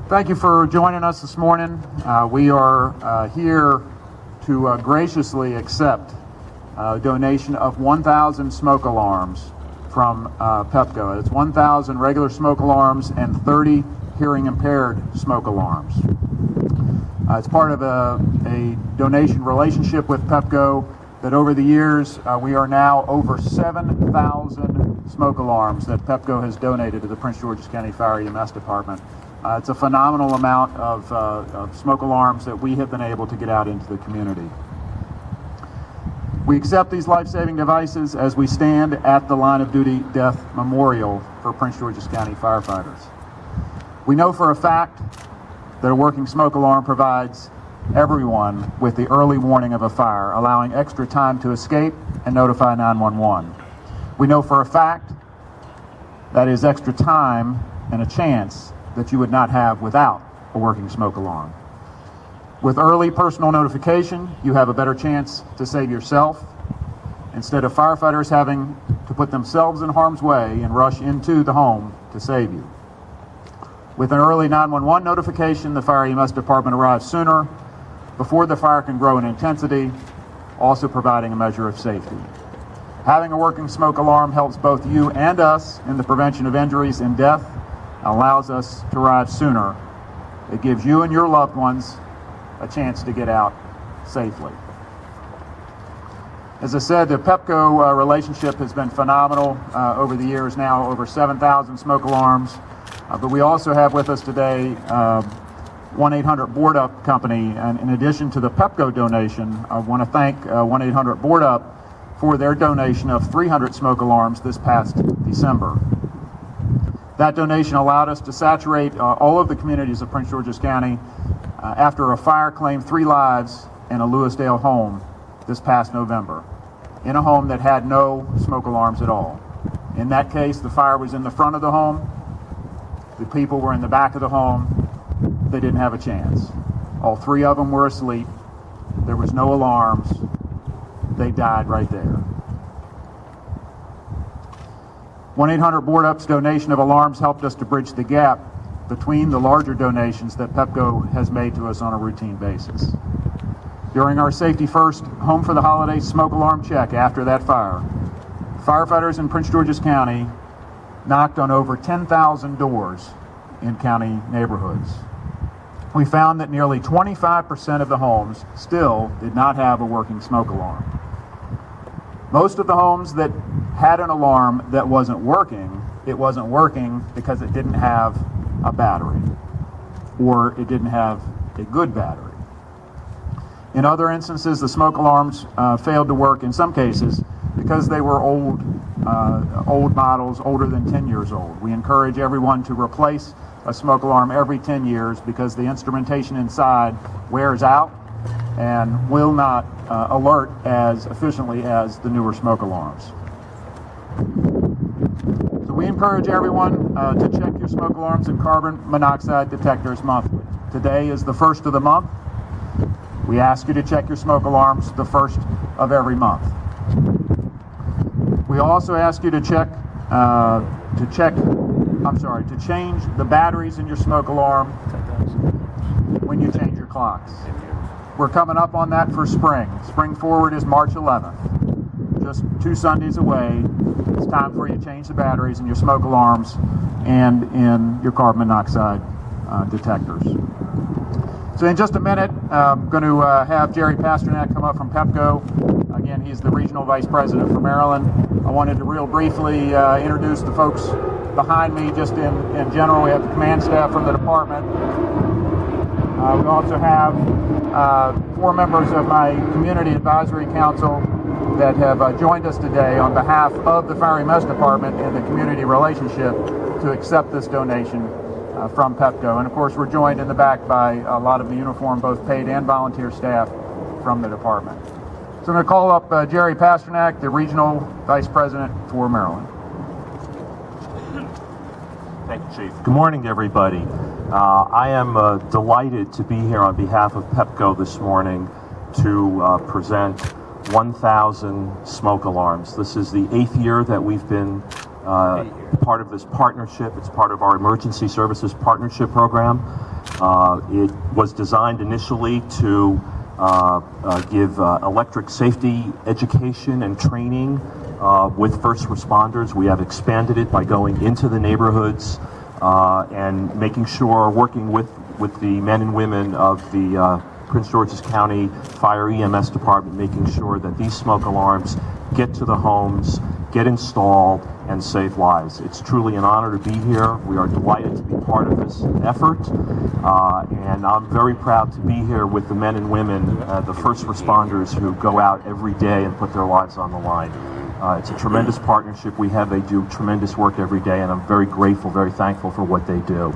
Thank you for joining us this morning. We are here to graciously accept a donation of 1,000 smoke alarms from PEPCO. It's 1,000 regular smoke alarms and 30 hearing impaired smoke alarms. It's part of a donation relationship with PEPCO that over the years we are now over 7,000 smoke alarms that PEPCO has donated to the Prince George's County Fire EMS Department. It's a phenomenal amount of smoke alarms that we have been able to get out into the community. We accept these life-saving devices as we stand at the line of duty death memorial for Prince George's County firefighters. We know for a fact that a working smoke alarm provides everyone with the early warning of a fire, allowing extra time to escape and notify 911. We know for a fact that is extra time and a chance that you would not have without a working smoke alarm. With early personal notification, you have a better chance to save yourself instead of firefighters having to put themselves in harm's way and rush into the home to save you. With an early 911 notification, the Fire EMS Department arrives sooner before the fire can grow in intensity, also providing a measure of safety. Having a working smoke alarm helps both you and us in the prevention of injuries and death, allows us to arrive sooner. It gives you and your loved ones a chance to get out safely. As I said, the PEPCO relationship has been phenomenal over the years now, over 7,000 smoke alarms. But we also have with us today 1-800-BOARD-UP company, and in addition to the PEPCO donation, I want to thank 1-800-BOARD-UP for their donation of 300 smoke alarms this past December. That donation allowed us to saturate all of the communities of Prince George's County after a fire claimed 3 lives in a Lewisdale home this past November, in a home that had no smoke alarms at all. In that case, the fire was in the front of the home. The people were in the back of the home. They didn't have a chance. All 3 of them were asleep. There was no alarms. They died right there. 1-800-BOARD-UP's donation of alarms helped us to bridge the gap between the larger donations that PEPCO has made to us on a routine basis. During our Safety First Home for the Holidays smoke alarm check after that fire, firefighters in Prince George's County knocked on over 10,000 doors in county neighborhoods. We found that nearly 25% of the homes still did not have a working smoke alarm. Most of the homes that had an alarm that wasn't working, it wasn't working because it didn't have a battery, or it didn't have a good battery. In other instances, the smoke alarms failed to work in some cases because they were old models, older than 10 years old. We encourage everyone to replace a smoke alarm every 10 years because the instrumentation inside wears out and will not alert as efficiently as the newer smoke alarms. So we encourage everyone to check your smoke alarms and carbon monoxide detectors monthly. Today is the first of the month. We ask you to check your smoke alarms the first of every month. We also ask you to change the batteries in your smoke alarm when you change your clocks. We're coming up on that for spring. Spring Forward is March 11th. Just 2 Sundays away. It's time for you to change the batteries in your smoke alarms and in your carbon monoxide detectors. So in just a minute, I'm going to have Jerry Pasternak come up from PEPCO. Again, he's the Regional Vice President for Maryland. I wanted to real briefly introduce the folks behind me just in general. We have the command staff from the department. We also have 4 members of my Community Advisory Council that have joined us today on behalf of the Fire EMS Department and the community relationship to accept this donation from PEPCO. And of course, we're joined in the back by a lot of the uniformed, both paid and volunteer staff from the department. So I'm going to call up Jerry Pasternak, the Regional Vice President for Maryland. Thank you, Chief. Good morning, everybody. I am delighted to be here on behalf of PEPCO this morning to present 1,000 smoke alarms. This is the 8th year that we've been part of this partnership. It's part of our Emergency Services Partnership Program. It was designed initially to give electric safety education and training with first responders. We have expanded it by going into the neighborhoods and making sure, working with the men and women of the Prince George's County Fire EMS Department, making sure that these smoke alarms get to the homes, get installed, and save lives. It's truly an honor to be here. We are delighted to be part of this effort, and I'm very proud to be here with the men and women, the first responders who go out every day and put their lives on the line. It's a tremendous partnership we have. They do tremendous work every day, and I'm very grateful, very thankful for what they do.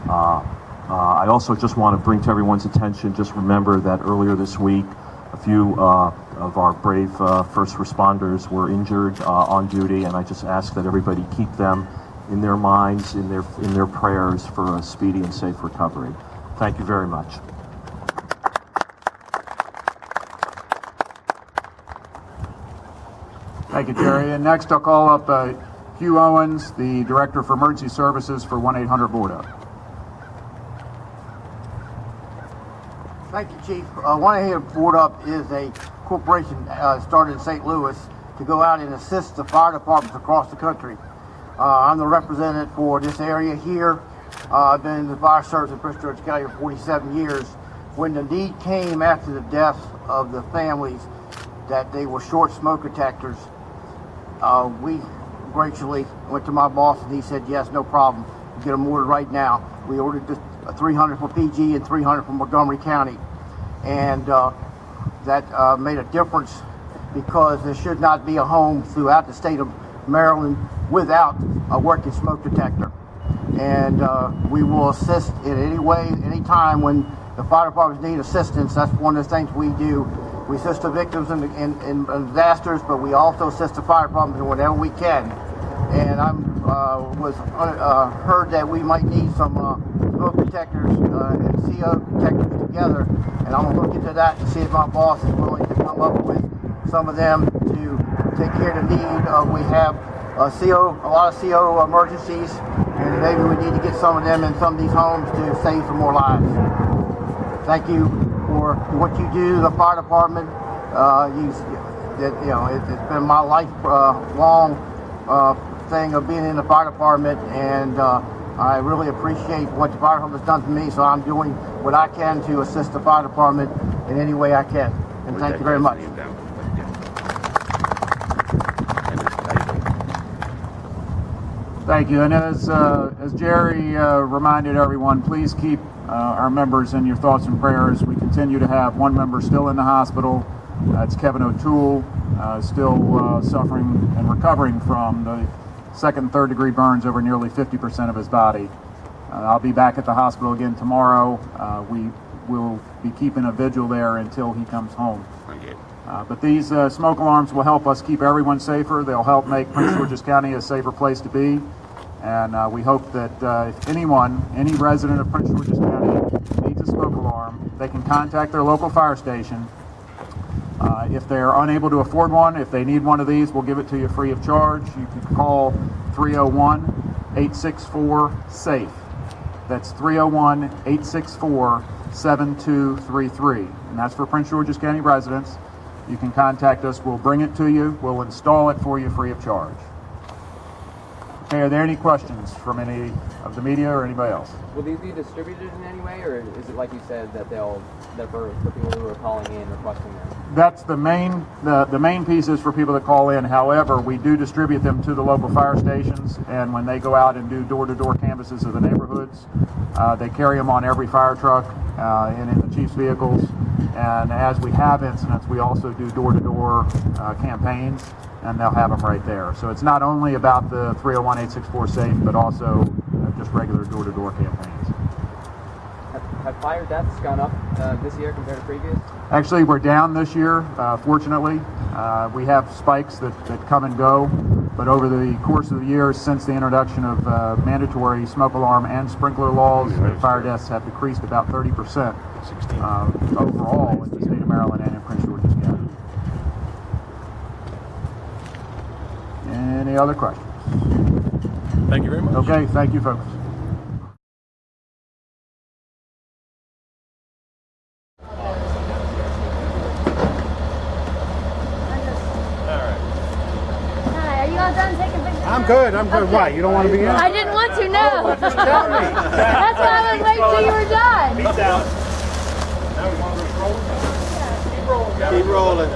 I also just want to bring to everyone's attention, just remember that earlier this week, a few of our brave first responders were injured on duty, and I just ask that everybody keep them in their minds, in their prayers for a speedy and safe recovery. Thank you very much. Thank you, Jerry. And next I'll call up Hugh Owens, the Director for Emergency Services for 1-800-BOARD-UP. Thank you, Chief. 1-800-BOARD-UP is a corporation started in St. Louis to go out and assist the fire departments across the country. I'm the representative for this area here. I've been in the fire service in Prince George's County for 47 years. When the need came after the deaths of the families that they were short smoke detectors, we graciously went to my boss and he said, yes, no problem. Get them ordered right now. We ordered 300 for PG and 300 for Montgomery County. And that made a difference, because there should not be a home throughout the state of Maryland without a working smoke detector. And we will assist in any way, any time when the fire departments need assistance. That's one of the things we do. We assist the victims in disasters, but we also assist the fire departments in whatever we can. And I heard that we might need some smoke detectors and CO detectors together, and I'm going to look into that and see if my boss is willing to come up with some of them to take care of the need. We have a lot of CO emergencies, and maybe we need to get some of them in some of these homes to save some more lives. Thank you for what you do, the fire department. It's been my lifelong thing of being in the fire department, and I really appreciate what the fire department has done to me, so I'm doing what I can to assist the fire department in any way I can. And thank you very much. Thank you. And as Jerry reminded everyone, please keep our members in your thoughts and prayers. We continue to have one member still in the hospital. It's Kevin O'Toole, still suffering and recovering from the second and third degree burns over nearly 50% of his body. I'll be back at the hospital again tomorrow. We will be keeping a vigil there until he comes home. But these smoke alarms will help us keep everyone safer. They'll help make Prince George's County a safer place to be. And we hope that if any resident of Prince George's County needs a smoke alarm, they can contact their local fire station. If they're unable to afford one, if they need one of these, we'll give it to you free of charge. You can call 301-864-SAFE. That's 301-864-7233. And that's for Prince George's County residents. You can contact us. We'll bring it to you. We'll install it for you free of charge. Okay, are there any questions from any of the media or anybody else? Will these be distributed in any way, or is it like you said that for people who are calling in requesting them? That's the main piece is for people that call in. However, we do distribute them to the local fire stations, and when they go out and do door-to-door canvasses of the neighborhoods, they carry them on every fire truck and in the chief's vehicles. And as we have incidents, we also do door-to-door campaigns, and they'll have them right there. So it's not only about the 301-864-SAFE, but also just regular door-to-door campaigns. Have fire deaths gone up this year compared to previous? Actually, we're down this year, fortunately. We have spikes that come and go, but over the course of the year, since the introduction of mandatory smoke alarm and sprinkler laws, fire deaths have decreased about 30% overall in the state of Maryland and in Prince George's County. Any other questions? Thank you very much. Okay, thank you, folks. Hi, are you all done taking pictures? I'm good. Okay. Why? You don't want to be in? I didn't want to, no. Just tell me. That's why I was waiting till you were done. Peace out. Now we want to roll? Keep rolling. Keep rolling.